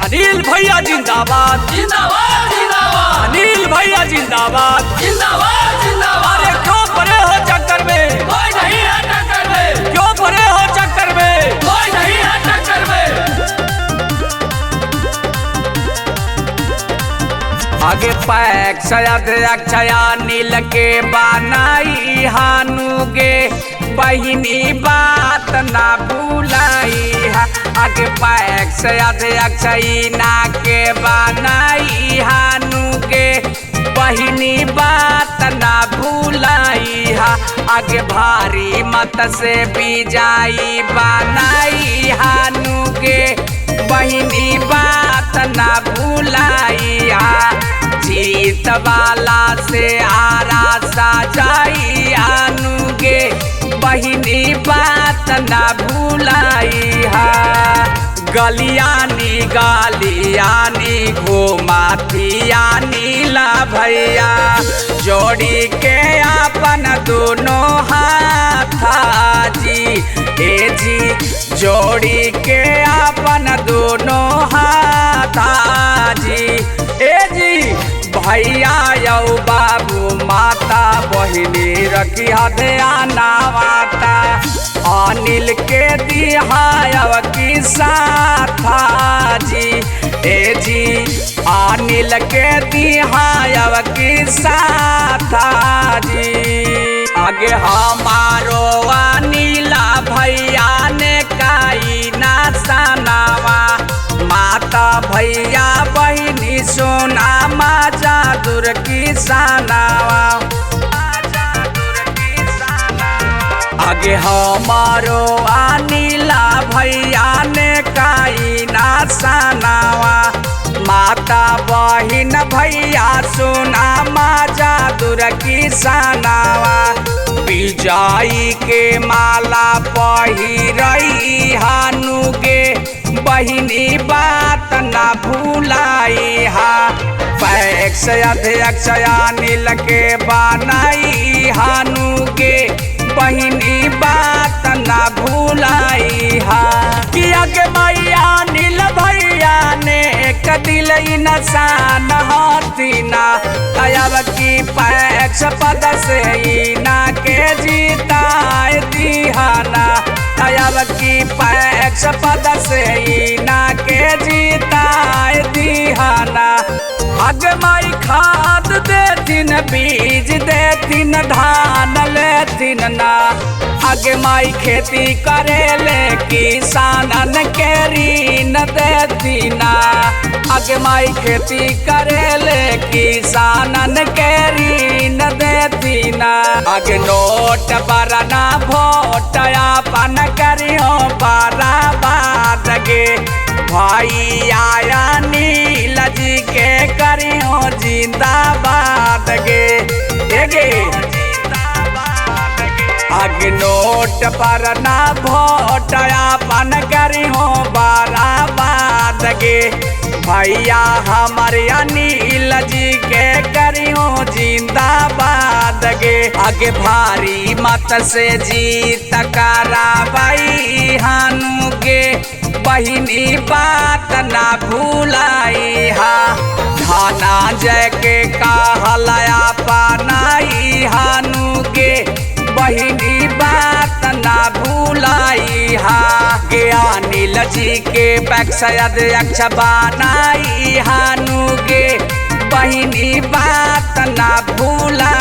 अनिल भैया जिंदाबाद जिंदाबाद जिंदाबाद। अनिल भैया जिंदाबाद जिंदाबाद जिंदाबाद। अरे क्यों पड़े हो चक्कर में, कोई नहीं है टक्कर में, क्यों पड़े हो चक्कर में, कोई नहीं है टक्कर में। आगे पैक सयद अक्षया नील के बनाई हानुगे बहिनी बात ना भूलाई हा। आगे पैक सयद अक्षयी ना के बनाई हानुगे बहिनी बात ना भूलाई हा। आगे भारी मत से बीजाई बनाई हानुगे बहिनी बात ना भूलाई हा। जीत वाला से आरा सजाई आनुगे बहिनी बात ना भूलाई हा। गलियानी गालियानी घुमाथिया नीला भैया जोड़ी के अपन दोनों हाथा जी ए जी जोड़ी के अपन दोनों हाथा जी ए जी भैया यौ बाबू माता बहिनी रखी ध्याना माता अनिल के दिहायव की साथा जी ए जी अनिल के दिहायव की साथा जी। आगे हमारो अनिला भैया ने काई ना सनावा माता भैया बहिनी सोना माजा दूर की सनावा आगे हमारो अनिला भैया ने काई ना सनावा माता बहिन भैया सोना माजा दूर की सनावा बिजाई के माला पहिरई हानुगे बहिनी बात ना भूलाई हा। पैक्स अध्यक्ष अनिल के बनाई हानुगे बहिनी बात ना भूलाई हा। कि आगे मैया अनिल भैया ने एक दिल इंसान हतीना तब की पैक्स पद से ना के जीताए दिहाना तब की पैक्स पद से ना के जीताए दिहाना। अग माई खाद देथिन बीज देथिन धान लेथिन ना आगे माई खेती करेले किसानन के ऋण देथिना आगे माई खेती करेले किसानन के ऋण देथिना। आगे नोट बरना भोट अपन करियो बराबाद गे भाई आया नील जी के करियो जिंदाबाद गे आगे नोट पर ना भोट अपन करियो बराबाद गे भैया हमारे अनिल जी के करियो जिंदाबाद गे। आगे भारी मत से जीत कराबाई हानुगे बहिनी बात ना भूलाई हा। धाना जय के कहलया पनाई हानुगे बहिनी बात ना भूलाई हा। के अनिल जी के पैक्स अध्यक्ष बनाई हानुगे बहिनी बात ना भूलाई।